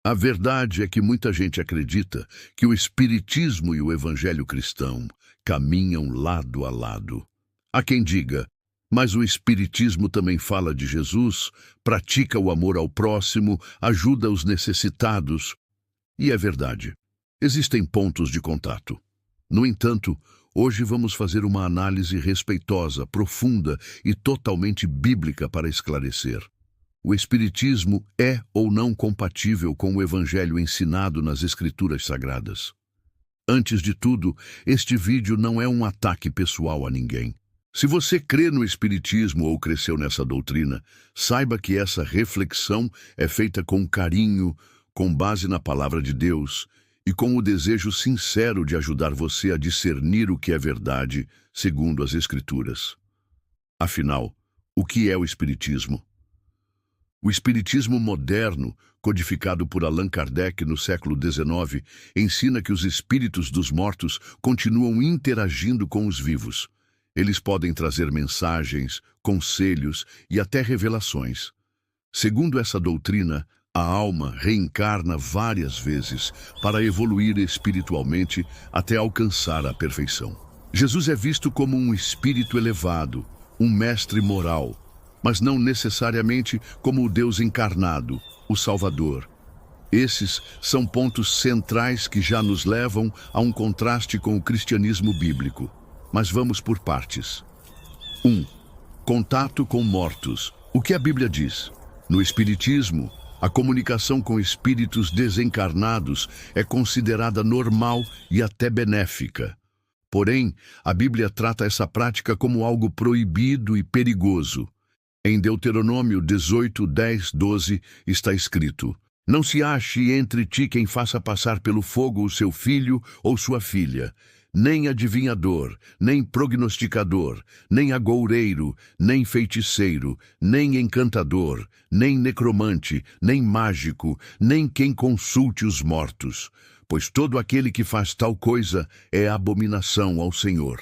A verdade é que muita gente acredita que o Espiritismo e o Evangelho cristão caminham lado a lado. Há quem diga, mas o Espiritismo também fala de Jesus, pratica o amor ao próximo, ajuda os necessitados. E é verdade. Existem pontos de contato. No entanto, hoje vamos fazer uma análise respeitosa, profunda e totalmente bíblica para esclarecer. O Espiritismo é ou não compatível com o Evangelho ensinado nas Escrituras Sagradas? Antes de tudo, este vídeo não é um ataque pessoal a ninguém. Se você crê no Espiritismo ou cresceu nessa doutrina, saiba que essa reflexão é feita com carinho, com base na Palavra de Deus e com o desejo sincero de ajudar você a discernir o que é verdade, segundo as Escrituras. Afinal, o que é o Espiritismo? O Espiritismo moderno, codificado por Allan Kardec no século XIX, ensina que os espíritos dos mortos continuam interagindo com os vivos. Eles podem trazer mensagens, conselhos e até revelações. Segundo essa doutrina, a alma reencarna várias vezes para evoluir espiritualmente até alcançar a perfeição. Jesus é visto como um espírito elevado, um mestre moral, mas não necessariamente como o Deus encarnado, o Salvador. Esses são pontos centrais que já nos levam a um contraste com o cristianismo bíblico. Mas vamos por partes. 1. Contato com mortos. O que a Bíblia diz? No Espiritismo, a comunicação com espíritos desencarnados é considerada normal e até benéfica. Porém, a Bíblia trata essa prática como algo proibido e perigoso. Em Deuteronômio 18, 10, 12 está escrito: não se ache entre ti quem faça passar pelo fogo o seu filho ou sua filha, nem adivinhador, nem prognosticador, nem agoureiro, nem feiticeiro, nem encantador, nem necromante, nem mágico, nem quem consulte os mortos, pois todo aquele que faz tal coisa é abominação ao Senhor.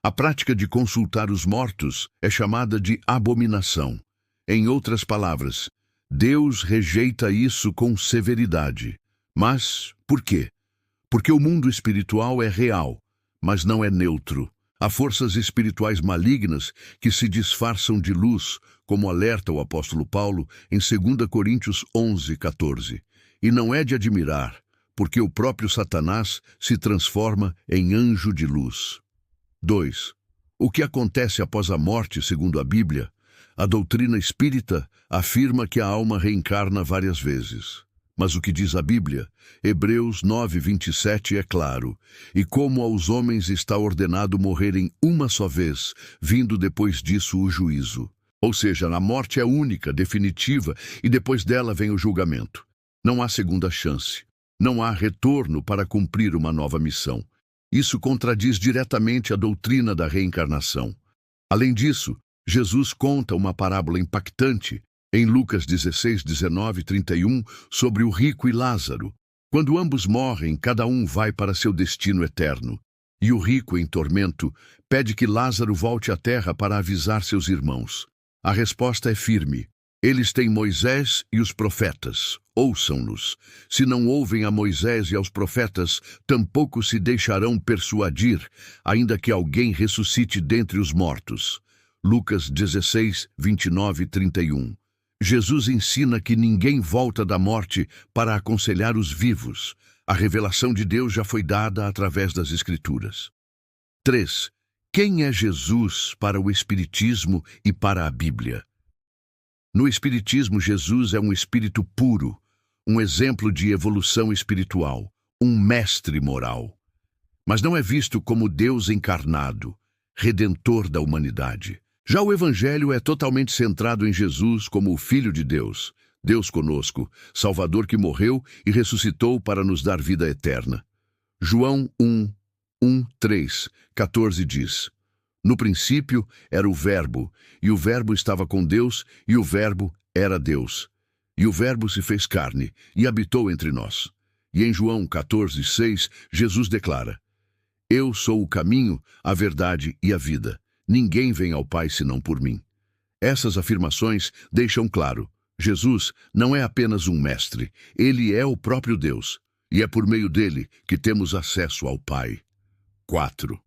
A prática de consultar os mortos é chamada de abominação. Em outras palavras, Deus rejeita isso com severidade. Mas por quê? Porque o mundo espiritual é real, mas não é neutro. Há forças espirituais malignas que se disfarçam de luz, como alerta o apóstolo Paulo em 2 Coríntios 11, 14. E não é de admirar, porque o próprio Satanás se transforma em anjo de luz. 2. O que acontece após a morte, segundo a Bíblia? A doutrina espírita afirma que a alma reencarna várias vezes. Mas o que diz a Bíblia? Hebreus 9, 27 é claro. E como aos homens está ordenado morrerem uma só vez, vindo depois disso o juízo. Ou seja, a morte é única, definitiva, e depois dela vem o julgamento. Não há segunda chance. Não há retorno para cumprir uma nova missão. Isso contradiz diretamente a doutrina da reencarnação. Além disso, Jesus conta uma parábola impactante em Lucas 16, 19 e 31 sobre o rico e Lázaro. Quando ambos morrem, cada um vai para seu destino eterno. E o rico, em tormento, pede que Lázaro volte à terra para avisar seus irmãos. A resposta é firme. Eles têm Moisés e os profetas. Ouçam-nos. Se não ouvem a Moisés e aos profetas, tampouco se deixarão persuadir, ainda que alguém ressuscite dentre os mortos. Lucas 16, 29 e 31. Jesus ensina que ninguém volta da morte para aconselhar os vivos. A revelação de Deus já foi dada através das Escrituras. 3. Quem é Jesus para o Espiritismo e para a Bíblia? No Espiritismo, Jesus é um espírito puro, um exemplo de evolução espiritual, um mestre moral. Mas não é visto como Deus encarnado, redentor da humanidade. Já o Evangelho é totalmente centrado em Jesus como o Filho de Deus, Deus conosco, Salvador que morreu e ressuscitou para nos dar vida eterna. João 1, 3, 14 diz: no princípio era o Verbo, e o Verbo estava com Deus, e o Verbo era Deus. E o Verbo se fez carne, e habitou entre nós. E em João 14, 6, Jesus declara: eu sou o caminho, a verdade e a vida. Ninguém vem ao Pai senão por mim. Essas afirmações deixam claro: Jesus não é apenas um mestre, ele é o próprio Deus, e é por meio dele que temos acesso ao Pai. 4.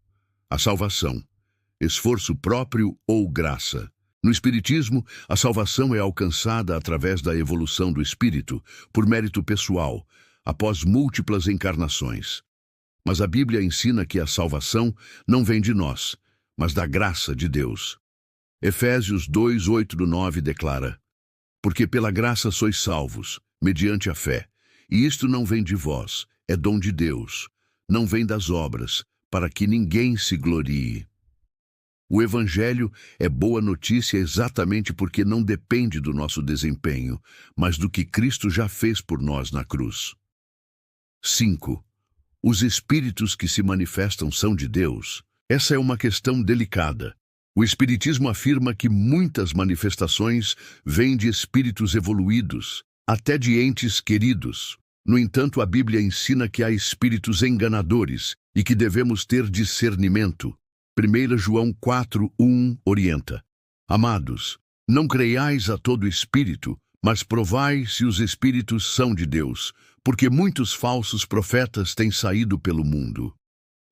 A salvação. Esforço próprio ou graça. No Espiritismo, a salvação é alcançada através da evolução do espírito, por mérito pessoal, após múltiplas encarnações. Mas a Bíblia ensina que a salvação não vem de nós, mas da graça de Deus. Efésios 2, 8-9 declara: Porque pela graça sois salvos, mediante a fé, e isto não vem de vós, é dom de Deus, não vem das obras, para que ninguém se glorie. O Evangelho é boa notícia exatamente porque não depende do nosso desempenho, mas do que Cristo já fez por nós na cruz. 5. Os espíritos que se manifestam são de Deus. Essa é uma questão delicada. O Espiritismo afirma que muitas manifestações vêm de espíritos evoluídos, até de entes queridos. No entanto, a Bíblia ensina que há espíritos enganadores e que devemos ter discernimento. 1 João 4:1 orienta: Amados, não creiais a todo espírito, mas provai se os espíritos são de Deus, porque muitos falsos profetas têm saído pelo mundo.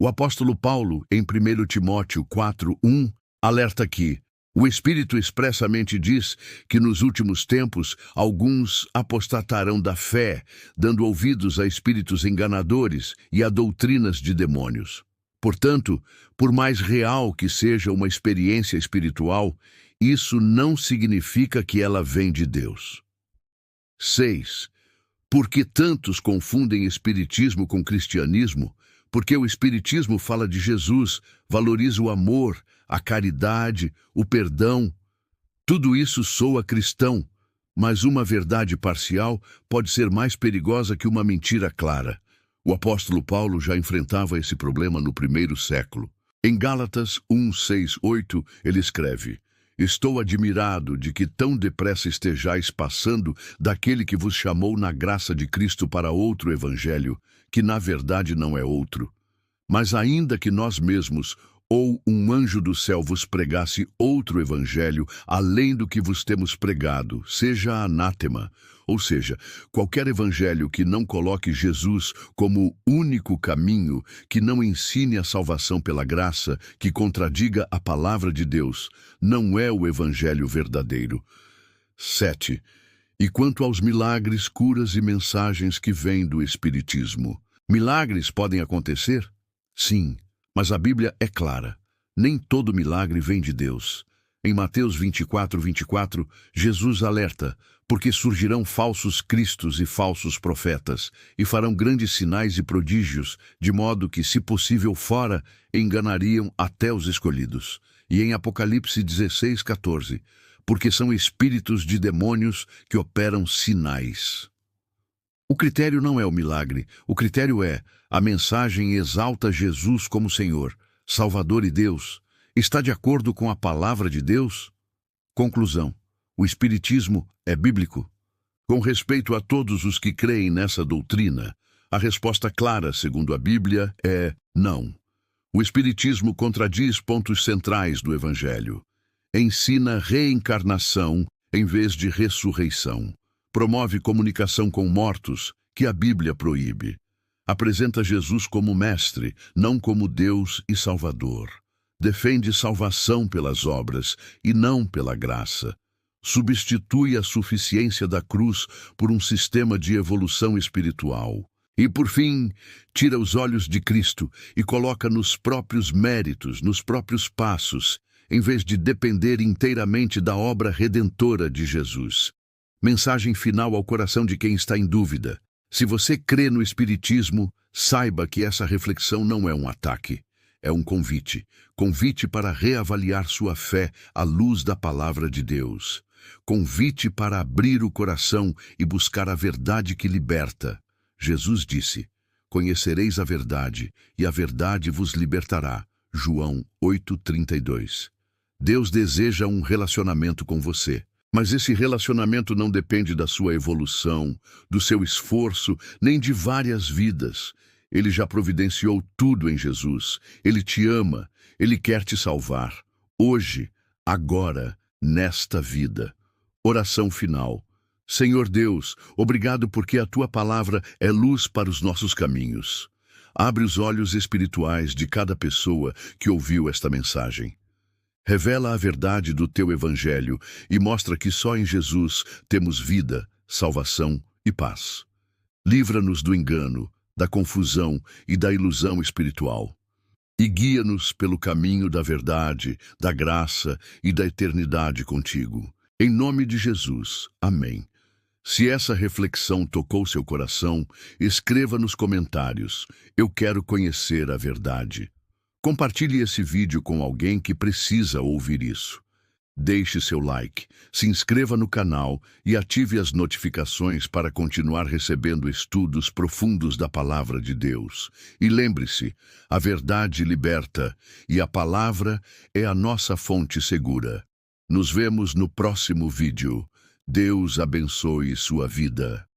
O apóstolo Paulo, em 1 Timóteo 4:1, alerta que o Espírito expressamente diz que nos últimos tempos alguns apostatarão da fé, dando ouvidos a espíritos enganadores e a doutrinas de demônios. Portanto, por mais real que seja uma experiência espiritual, isso não significa que ela vem de Deus. 6. Por que tantos confundem espiritismo com cristianismo? Porque o espiritismo fala de Jesus, valoriza o amor, a caridade, o perdão. Tudo isso soa cristão, mas uma verdade parcial pode ser mais perigosa que uma mentira clara. O apóstolo Paulo já enfrentava esse problema no primeiro século. Em Gálatas 1:6-8, ele escreve: Estou admirado de que tão depressa estejais passando daquele que vos chamou na graça de Cristo para outro evangelho, que na verdade não é outro. Mas ainda que nós mesmos, ou um anjo do céu vos pregasse outro evangelho, além do que vos temos pregado, seja anátema. Ou seja, qualquer evangelho que não coloque Jesus como único caminho, que não ensine a salvação pela graça, que contradiga a palavra de Deus, não é o evangelho verdadeiro. 7. E quanto aos milagres, curas e mensagens que vêm do Espiritismo? Milagres podem acontecer? Sim, mas a Bíblia é clara. Nem todo milagre vem de Deus. Em Mateus 24:24, Jesus alerta: porque surgirão falsos cristos e falsos profetas, e farão grandes sinais e prodígios, de modo que, se possível fora, enganariam até os escolhidos. E em Apocalipse 16:14, porque são espíritos de demônios que operam sinais. O critério não é o milagre, o critério é: a mensagem exalta Jesus como Senhor, Salvador e Deus. Está de acordo com a palavra de Deus? Conclusão: o Espiritismo é bíblico? Com respeito a todos os que creem nessa doutrina, a resposta clara, segundo a Bíblia, é não. O Espiritismo contradiz pontos centrais do Evangelho. Ensina reencarnação em vez de ressurreição. Promove comunicação com mortos, que a Bíblia proíbe. Apresenta Jesus como mestre, não como Deus e Salvador. Defende salvação pelas obras e não pela graça. Substitui a suficiência da cruz por um sistema de evolução espiritual. E, por fim, tira os olhos de Cristo e coloca nos próprios méritos, nos próprios passos, em vez de depender inteiramente da obra redentora de Jesus. Mensagem final ao coração de quem está em dúvida. Se você crê no Espiritismo, saiba que essa reflexão não é um ataque. É um convite. Convite para reavaliar sua fé à luz da palavra de Deus. Convite para abrir o coração e buscar a verdade que liberta. Jesus disse: Conhecereis a verdade, e a verdade vos libertará. João 8:32. Deus deseja um relacionamento com você. Mas esse relacionamento não depende da sua evolução, do seu esforço, nem de várias vidas. Ele já providenciou tudo em Jesus. Ele te ama. Ele quer te salvar. Hoje, agora, nesta vida. Oração final. Senhor Deus, obrigado porque a Tua palavra é luz para os nossos caminhos. Abre os olhos espirituais de cada pessoa que ouviu esta mensagem. Revela a verdade do Teu Evangelho e mostra que só em Jesus temos vida, salvação e paz. Livra-nos do engano, da confusão e da ilusão espiritual. E guia-nos pelo caminho da verdade, da graça e da eternidade contigo. Em nome de Jesus. Amém. Se essa reflexão tocou seu coração, escreva nos comentários: eu quero conhecer a verdade. Compartilhe esse vídeo com alguém que precisa ouvir isso. Deixe seu like, se inscreva no canal e ative as notificações para continuar recebendo estudos profundos da Palavra de Deus. E lembre-se, a verdade liberta e a palavra é a nossa fonte segura. Nos vemos no próximo vídeo. Deus abençoe sua vida.